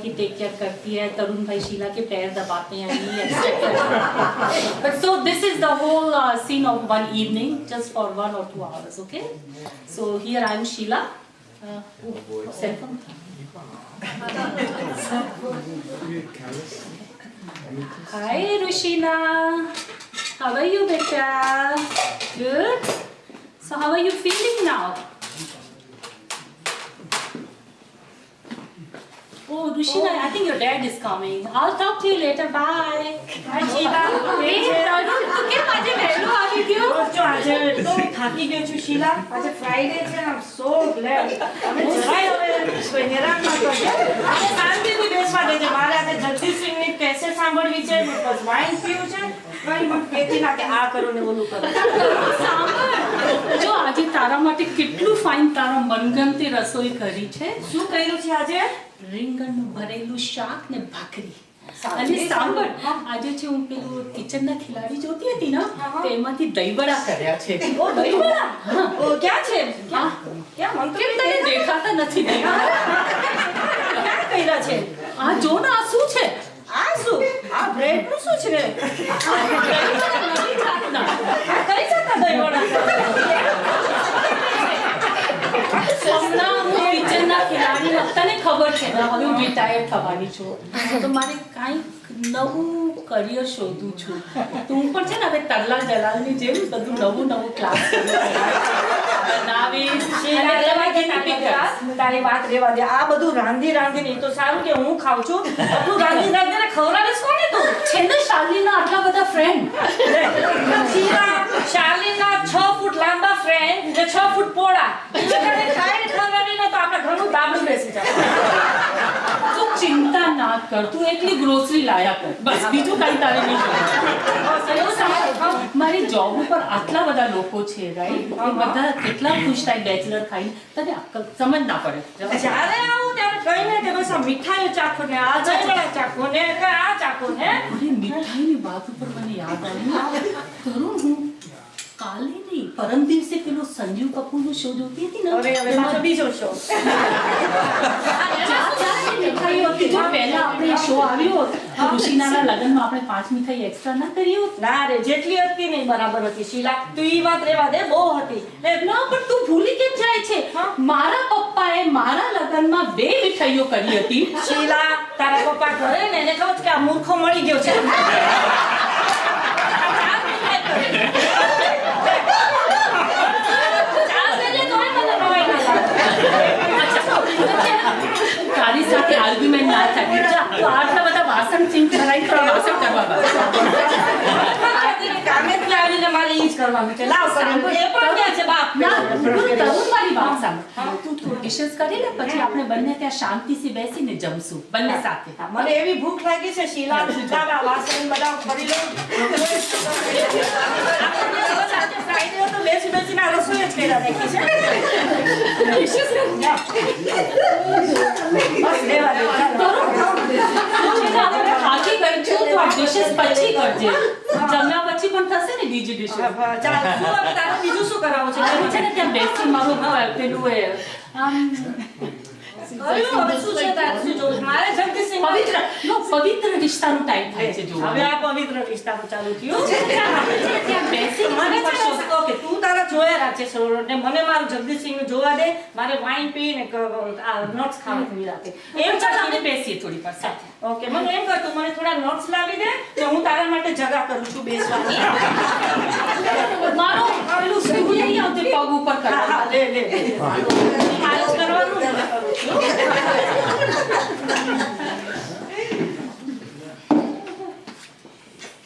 की take care करती है, तरुण भाई शीला के पैर दबाते हैं, but so this is the whole scene of one evening just for 1 or 2 hours. Okay, so here I am Sheila. Cell phone. Hi Rushina, how are you beta? Good. So how are you feeling now? Oh, Rushina, I think your dad is coming. I'll talk to you later. Bye. Hi, Sheila. Hey, Tarun, તું કેમ આજે વહેલો આવી ગયો? જો આજે તો થાકી ગયો છું શીલા. આજે ફ્રાઈડે છે. આઈ એમ સો ગ્લેડ. અમે જરાય હવે કોઈ હેરાન ન કરજો. આજે શાંતિથી બેસવા દેજો. મારે આજે જગદીશ સિંહની કેસેટ સાંભળવી છે, બસ વાઇન પીવું છે. કઈ મને કહેતી ના કે આ કરો ને ઓલું કરો. સાંભળ, જો આજે તારા માટે કેટલું ફાઇન તારા મનગમતી રસોઈ કરી છે. શું કર્યું છે આજે? રીંગણનું ભરેલું શાક ને ભાખરી. અને સાંભળ, આજે છે હું પેલું કિચનના ખિલાડી જોતી હતી ને, તેમાંથી દહીંવડા કર્યા છે. ઓ દહીંવડા? હા. ઓ ક્યાં છે? ક્યાં મને કેમ તને દેખાતા નથી દહીંવડા? ક્યાં કર્યા છે? આ જો ને, આ શું છે? આ શું? આ બ્રેડ નું શું છે? નવી જાતના. કઈ જાતના દહીંવડા? હમણાં હું કિચનના ખિલાડી, તને ખબર છે ને, હવે હું રિટાયર થવાની છું, તો મારે કાંઈક નવું કરિયર શોધું છું. તો હું પણ છે ને હવે તરલા જલાલની જેમ બધું નવું ક્લાસ તારી વાત રેવા દે. આ બધું રાંધીને એ તો સારું કે હું ખાઉં છું. બધું રાંધીને ખવડાવીશ કોને તું? છે ને શાર્લીના આટલા બધા ફ્રેન્ડ. શાર્લીના 6 ફૂટ લાંબા ફ્રેન્ડ ને 6 ફૂટ પોળા. ખાઈને ખવડાવીને તો આપણે ઘણું દાબડું બેસી જાય. તું ચિંતા ના કર, તું એકલી ગ્રોસરી લાયા કર, બસ બીજું કઈ તારે નહીં કરવાનું. મારી જોબ ઉપર આટલા બધા લોકો છે, રાઈટ? બધા કેટલા ખુશ થાય બેચલર ખાઈને, તને અક્કલ સમજ ના પડે. જ્યારે આવું ત્યારે કહીને કે બસ આ મીઠાઈઓ ચાખો ને આ જમણા ચાખો ને આ ચાખો ને. અરે મીઠાઈની વાત ઉપર મને યાદ આવ્યું, કરું હું કાલે નહીં પરમ દિવસે પેલો સંજીવ કપૂરનો શો જોતી હતી ને. અરે હવે પાછો બીજો શો. મીઠાઈઓ હતી, જો પહેલા આપણે શો આવ્યો ઋષિનાના લગ્નમાં આપણે 5 મીઠાઈ એક્સ્ટ્રા ના કર્યું. ના રે, જેટલી હતી ને બરાબર હતી શીલા. તું ઈ વાત રેવા દે, બહુ હતી. ના પણ તું ભૂલી કેમ જાય છે? મારા પપ્પાએ મારા લગ્નમાં 2 મીઠાઈઓ કરી હતી. શીલા, તારા પપ્પા ઘરે ને એને કહું કે આ મૂર્ખો મળી ગયો છે. તારી સાથે આર્ગ્યુમેન્ટ ના થાય. જા, તું આટલા બધા વાસણ સિંક કરાઈ તો વાસણ કરવા બસ. કામેથી આવીને મારે ઈ જ કરવાનું છે. લાવ કરી. એ પણ ક્યાં છે બાપ? ના, તરુણ મારી વાત સાંભળ. તું ડિશેસ કરી લે, પછી આપણે બંને ત્યાં શાંતિથી બેસીને જમશું બંને સાથે. મને એવી ભૂખ લાગી છે શીલા. આ વાસણ બધા ફરી લઉં. ફ્રાઈડે તો બેસીને આ રસોઈ જ કર્યા રાખી છે. ડિશેસ બસ લેવા દે. થાકી ગઈ છું તો આ ડિશેસ પછી કરજે. જમ્યા પછી પણ થશે ને બીજી ડિશેસ. ચાલ, શું હવે તારે બીજું શું કરાવવું છે? છે ને ત્યાં બેસી મારું પેલું એ હવે શું છે તારે? શું જોવું? મારે જગદીશ પવિત્ર રિશ્તાનો ટાઈમ થાય છે. જો હવે આ પવિત્ર રિશ્તાનું ચાલુ થયું. ત્યાં બેસી મને છે ને ઓકે, તું તારા જોયા રાખે છે ને મને મારું જગદીશસિંહનું જોવા દે. મારે વાઇન પીને આ નટ્સ ખાવાની રાખે. એમ ચાલ આપણે બેસીએ થોડી વાર સાથે. ઓકે, મને એમ કર, તું મને થોડા નટ્સ લાવી દે ને હું તારા માટે જગા કરું છું બેસવાની. મારો પેલું સ્ટૂલ નહીં આવતી પગ ઉપર કરવા. હા, લે માલિશ કરવાનું ને કરું છું.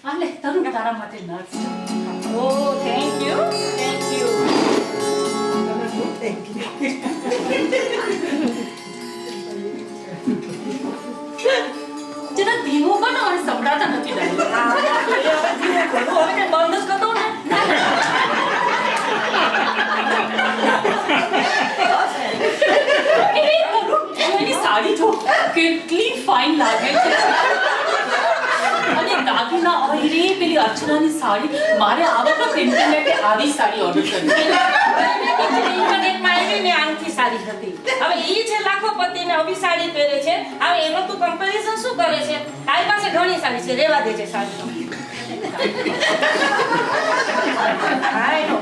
આલે તરુણ તારા માટે નટ્સ. O thank you. જરા ધીમો બનાવ, સંભળાતા નથી ડાયલોગ. હવે કે બંધ જ કરતો ને. એની સાડી જો કેટલી ફાઇન લાગે છે. અને દાગીના, અરે પેલી અર્ચનાની સાડી, મારે આ વખત ઇન્ટરનેટે આવી સાડી ઓર્ડર કરી. ઇન્ટરનેટમાં આવી ને આનથી સારી હતી. હવે ઈ છે લાખોપતિ ને આવી સાડી પહેરે છે. હવે એનો તું કમ્પેરિઝન શું કરે છે? તારી પાસે ઘણી સાડી છે, રેવા દેજે સાડી. હાય નો.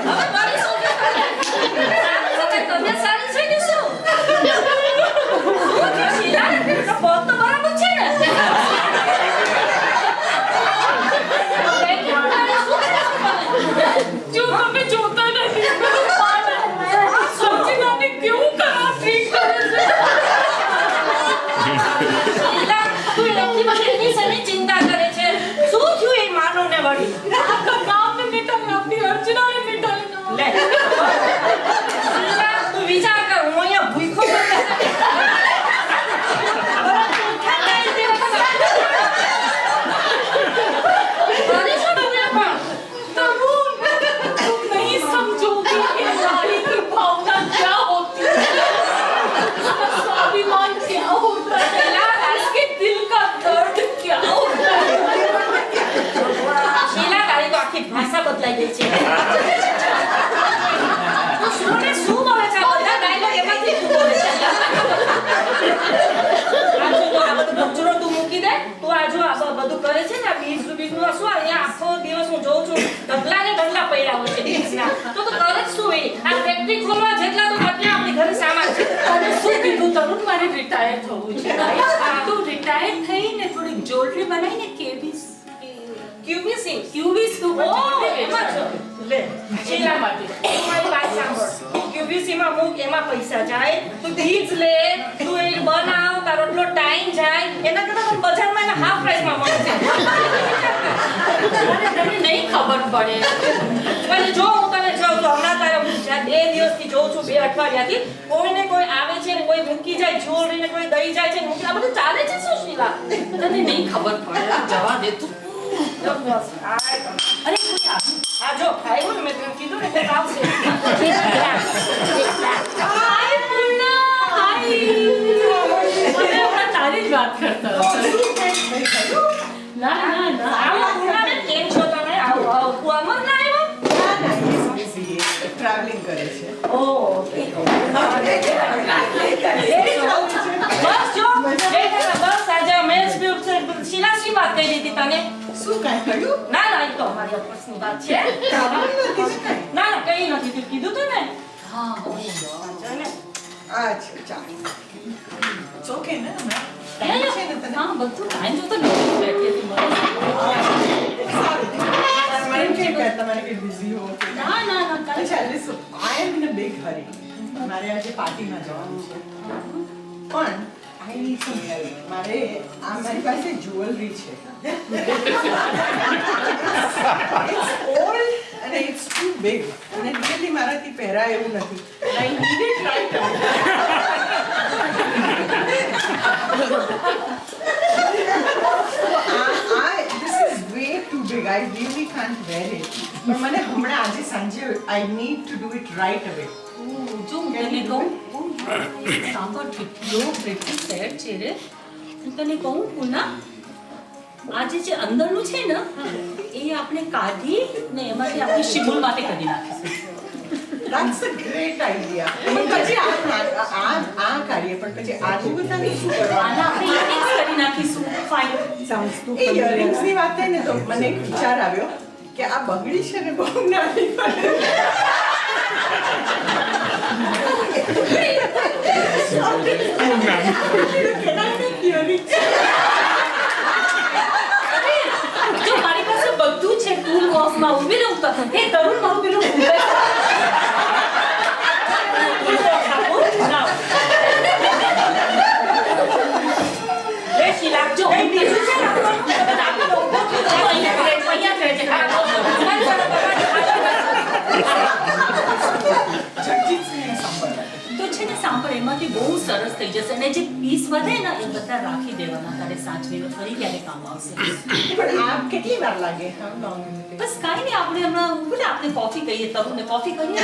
હવે મારી શું કે તને સારી છે કે શું? શીલા, તો બહુ તો બરાબર છે ને? જો તમે જોતા નથી સમજીને કેવું ખરાબ ટ્રીટ કરે છે. શીલા, તું એટલી બધી એની શેની ચિંતા કરે છે? શું થયું એ માનવને વળી? નામ ને મીઠાઈ આપી અર્ચનાને મીઠાઈ ના લે. શીલા, તું વિચાર કર, હું અહીંયા ભૂખો तुम नहीं समझोगे कि नारी की भावना क्या होती है, उसका स्वाभिमान क्या होता है, उसके दिल का दर्द क्या होता है. શીલા, તારી તો આખી ભાષા બદલાઈ ગઈ છે. તું શું ને શું બોલે છે? બધા ડાયલોગ એમાંથી તું બોલે છે. આ જો આ બધું કચરો તું મૂકી દે. તું આ જો આ બધું કરે છે ને, આ બીજનું શું અહીંયા આખો દિવસ હું જોઉં છું ઢગલા ને ઢગલા પડ્યા હોય છે બીજના. તો તું કરે જ શું એ? આ ફેક્ટરી ખોલવા જેટલા તો આટલા આપણી ઘરે સામાન છે. અને શું કીધું તરુણ, મારે રિટાયર થવું છે. તું રિટાયર થઈને થોડી જ્વેલરી બનાવીને કેવીસ ક્યુબિસી ક્યુબીસ ઓ એમાં છો. લે શીલા માટે તું મારી વાત સાંભળ. ક્યુબિસીમાં મૂક, એમાં પૈસા જાય. તું ચીજ લે, તું એ બનાવ, તારો એટલો ટાઈમ જાય. એના કરતાં તને બજારમાં એના હાફ પ્રાઇસમાં મળે છે. તને નહીં ખબર પડે. પછી જો હું તને જોઉં છું હમણાં તારા 2 દિવસથી જોઉં છું, 2 અઠવાડિયાથી કોઈને કોઈ આવે છે ને કોઈ મૂકી જાય જ્વેલરી ને કોઈ દઈ જાય છે ને મૂકી. આ બધું ચાલે છે શું શીલા? તને નહીં ખબર પડે. જવા દે તું. અરે કોઈ આવ્યું. આ જો આવ્યું ને, મેં તને કીધું ને કોઈ આવશે. હાય પૂર્ણા, હાય. મને હમણાં તારી જ વાત કરતા હતા. ના ના ના. આવો પૂર્ણાબેન, કેમ છો તમે? આવો આવો. તું અમર ના આવ્યો? ટ્રાવેલિંગ કરે છે. ઓહ, બસ જો બસ આજે મેચ શીલા શી વાત કહી દીધી તને? શું કાંઈ કહ્યું? ના ના, એ તો અમારી ઓફિસની વાત છે. ના ના, કઈ નથી. તું કીધું તું ને. હા. વાંચો ને. અચ્છા, ચાલ. It's okay ને? હા, છે ને તને? બધું ટાઈમ જોતો નથી બેઠી હતી મને. મને કે તમારે કે બિઝી હો કે ના ના ના કાંઈ. અચ્છા, listen, I am in a big hurry. મારે આજે પાર્ટીમાં જવાનું છે. પણ I need some help. મારી પાસે જ્વેલરી છે. It's old and it's too big. અને really મારાથી પહેરાય એવું નથી. I need it right now. This is way too big. I really can't wear it. પણ મને હમણાં આજે સાંજે I need to do it right away. જો હું તને કહું, સાંભળ કેટલો પ્રેટી સેટ છે રે. હું તને કહું પૂર્ણા, આજે જે અંદરનું છે ને એ આપણે કાઢી ને એમાંથી આપણે શિબુલ માટે કરી નાખીશું. That's a great idea. પણ પછી આ કરીએ પણ પછી આજે બધાને શું કરવાનું? આના આપણે ઇયરિંગ્સ કરી નાખીશું. ફાઇન. એ ઇયરિંગ્સની વાત થઈ ને તો મને એક વિચાર આવ્યો કે આ બગડી છે ને બહુ નાની પડે. જો મારી પાસે બધું છે ટૂલ બોક્સમાં. ઊભી રહું તો હે તરુણ, મારું પેલું ઊભે લે શીલા, જો એ બીજું છે ને જગજીતસિંહને સાંભળવા. તો છે ને સાંભળ એમાંથી બહુ સરસ થઈ જશે અને જે પીસ વધે ને એ બધા રાખી દેવાના તારે સાચવીને ફરી ક્યારે કામ આવશે પણ આ કેટલી વાર લાગે? How long will it take? બસ કાંઈ નહીં આપણે હમણાં બોલે આપણે કોફી કહીએ તરુને કોફી કરીએ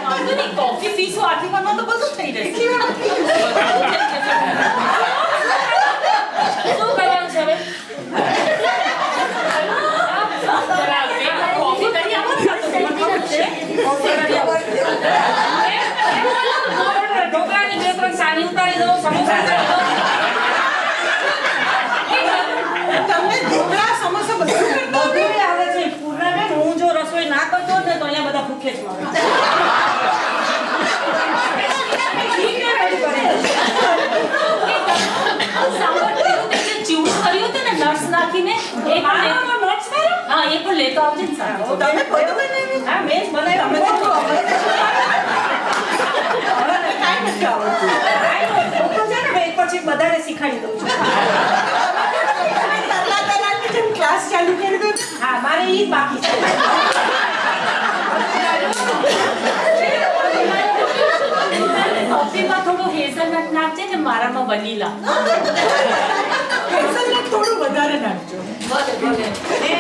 વાંધો નહીં કોફી પીશું આટલી વારમાં તો બધું થઈ રહેશે શું કરવાનું છે હવે? કોફી કરી આપો ને કોફી કરી આપો ઢોકળાની 2-3 સાની ઉતારી દો, સમોસા ઉતારી દો. તમને ઢોકળા, સમોસા બધું બધું આવે છે. પૂર્ણાબેન, હું જો રસોઈ ના કરતો હોત ને તો અહીંયા બધા ભૂખે જ મરે. ઠીક છે, ready કરે. ચીવડું કર્યું હતું ને નટ્સ નાખીને એ પણ nuts માર્યા? હા એ પણ લેતો આવજે ને સાથે તમે બધું બનાવ્યું? હા, મેં જ બનાવ્યું. અમે તો કાંઈ નથી આવડતું. લોકો છે ને, એક પછી બધાને શીખવાડી દઉં છું. તરલાની જેમ ક્લાસ ચાલુ કરી દો. હા, મારે ઈ જ બાકી છે. કોફીમાં થોડું હેઝલનટ નાખજે ને મારામાં વનીલા હેઝલનટ થોડું વધારે નાખજો. ભલે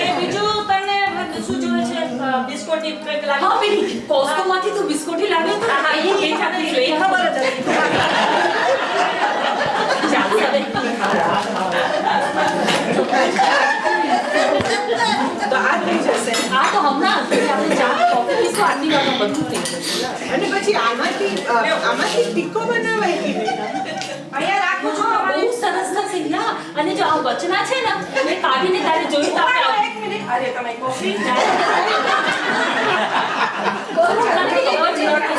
ને બીજું તને શું જોઈએ છે? બિસ્કુટની પેક લાગે? હા પેલી કોસ્કોમાંથી તું બિસ્કુટી લાવ્યો હતો હા, ને એ એ ખબર ખબર જ હતી. ચાલ હવે તો આ થઈ જશે. આ તો હમણાં આપણે ચા કોફી પીશું આટલી વારમાં બધું થઈ જશે અને પછી આમાંથી ટીકો બનાવાય કે નહીં? અહીંયા રાખું છું. હા, બહુ સરસ થશે યા અને જો આ વચના છે ને એ કાઢીને તારે જોઈ તો આપણે એક મિનિટ. અરે, તમે કોફી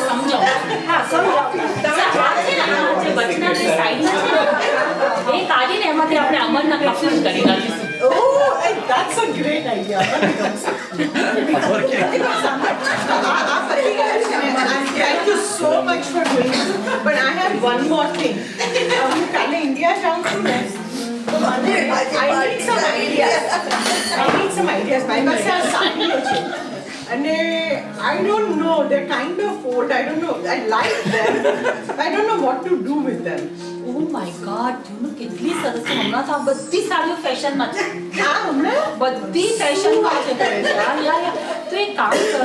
સમજો હા, સમજાવો. તમે આ છે ને આ જે વચનાની સાઈડના છે ને એ કાઢીને એમાંથી આપણે અમરના કપલ કરી નાખીશું Oh, that's a great idea. Thank you so much for doing this. But I have one more thing. હું કાલે ઇન્ડિયા જાઉં છું ને તો મને I need some ideas. મારી પાસે આ સાડીઓ છે અને I don't know, they're kind of old. I don't know. I like them. I don't know what to do with them. Oh my God જોનું કેટલી સરસ છે હમણાં તો આ બધી સાડીઓ ફેશનમાં છે આ હમણાં બધી ફેશનમાં છે યા તો એક કામ કર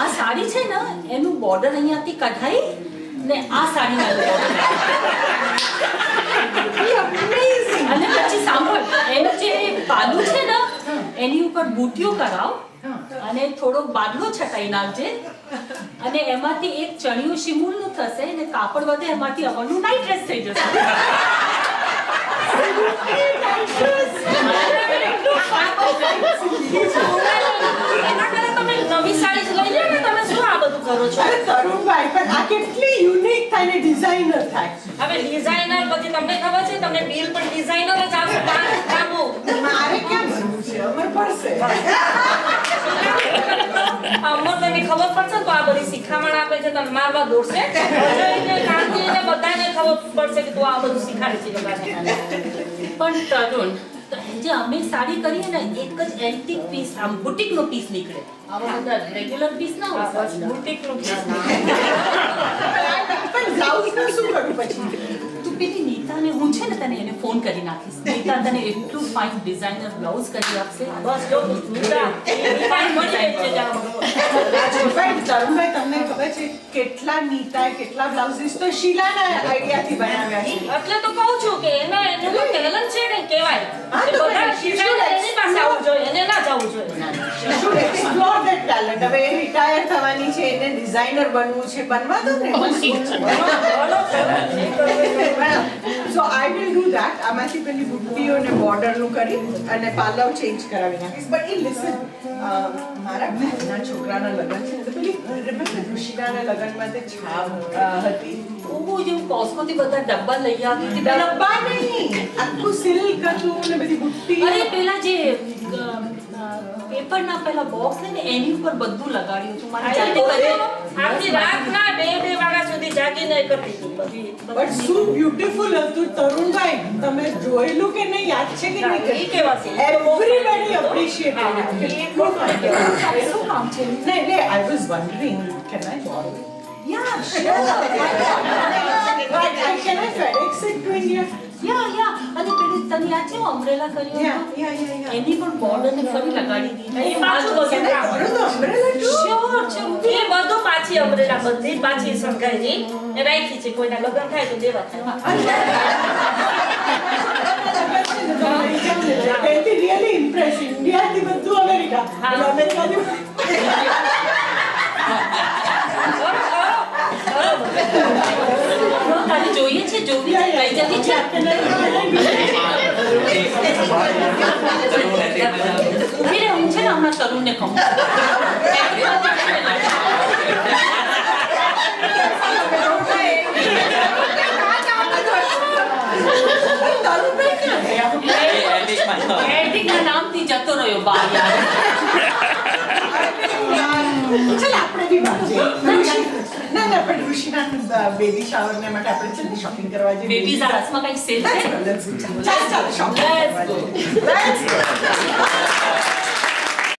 આ સાડી છે ને એનું બોર્ડર અહીંયાથી કઢાઈ ને આ સાડીના amazing. અને પછી સાંભળ એનું જે પાલું છે ને એની ઉપર બુટીઓ કરાવ અને થોડો બાદલો છટાઈ નાખજે અને એમાંથી એક ચણિયું શિમૂલનું થશે અને કાપડ વધે એમાંથી અમરનું નાઈટ ડ્રેસ થઈ જશે એના કરતા તમે નવી સાડી જ લઈ લો ને. તમે શું આ બધું કરો છો? અરે તરુણભાઈ પણ આ કેટલી યુનિક થાય ને ડિઝાઇનર થાય. હવે ડિઝાઇનર પછી તમને ખબર છે, તમને બિલ પણ ડિઝાઇનર જ આવશે. મારે ક્યાં ભરવું છે? અમે ભરશે. અમરને ખબર પડશે તો આ બધી શિખામણ આપે છે, તને મારવા દોડશે. અજયને, કાંતિને બધાને ખબર પડશે કે તું આ બધું શીખાડે છે લોકોને. પણ તરુણ જે અમે સાડી કરીએ ને એક જ એન્ટિક પીસ આમ બુટીકનો પીસ નીકળે આવા બધા રેગ્યુલર પીસ ના હોય સાડીના. બુટીકનું પણ બ્લાઉઝનું શું કરું પછી? તું પેલી નીતાને હું છે ને તને એને ફોન કરી નાખીશ નીતા તને એટલું ફાઇન ડિઝાઇનર બ્લાઉઝ કરી આપશે બસ જો નીતા ફાઇન મળી જાય છે જાઓ. પણ તરુણભાઈ તમને ખબર છે કેટલા નીતાએ કેટલા બ્લાઉઝીસ તો શીલાના આઈડિયાથી બનાવ્યા છે. એટલે તો કહું છું કે એનું તો ટેલેન્ટ છે ને કહેવાય. હા, એ તો બધા પછી શીખાય એની પાસે આવવું જોઈએ, એને ના જવું જોઈએ. You should explore that talent. હવે એ રિટાયર થવાની છે એને ડિઝાઇનર બનવું છે બનવા દો ને. So I will do that. આમાંથી પેલી બુટ્ટીઓ ને બોર્ડરનું કરી અને પાલવ ચેન્જ કરાવી નાખીશ. But listen, મારા ભાઈના છોકરાના લગ્ન છે તો પેલી remember ઋષિકાના લગ્નમાં તે છાપ હતી. ઓહો જેવું કોસ્કોથી બધા ડબ્બા લઈ આવી હતી પેલા ડબ્બા નહીં આખું સિલ્ક હતું ને બધી બુટ્ટી. અરે પેલા જે પેપરના પેલા બોક્સ ને એની ઉપર બધું લગાડ્યું હતું મારી આજે જાતે બધે કરી. આખી રાતના 2 વાગ્યા સુધી જાગીને કરતી હતી બધી. But so beautiful હતું તરુણભાઈ, તમે જોયેલું કે નહીં, યાદ છે કે ઈ નહીં? કેવા છે? Everybody appreciated it. કેટલું ફાઇન. શું કામ છે? નહીં, I was wondering, can I borrow it? Yeah, sure. But can I FedEx it to India? Yeah. અને પેલી તને યાદ છે umbrella કર્યું Yeah. હતું? એની પણ border ને ફરી લગાડી દીધી. એ પાછું બધું Can I કામ. borrow the umbrella too? Sure, એ બધું પાછી અમરેલા બધી પાછી સંઘાઈ એ રાખી છે કોઈના લગ્ન થાય તો દેવા થાય They'll be really impressed. India થી બધું અમેરિકા. અમેરિકાથી તારે જોઈએ છે જોવી છે લઈ જતી છે ઉભી રે હું છે ને હમણાં તરુણને કહું એડિંગના નામથી જતો રહ્યો બહાર યાર ચાલ આપણે બી બહાર જઈએ. ના પણ ઋષિના બેબી શાવર ને માટે આપણે છે ને શોપિંગ કરવા જઈએ. બેબી ઝારાસમાં કઈ સેલ છે ચાલ શોપિંગ કરવા જઈએ. Let's go.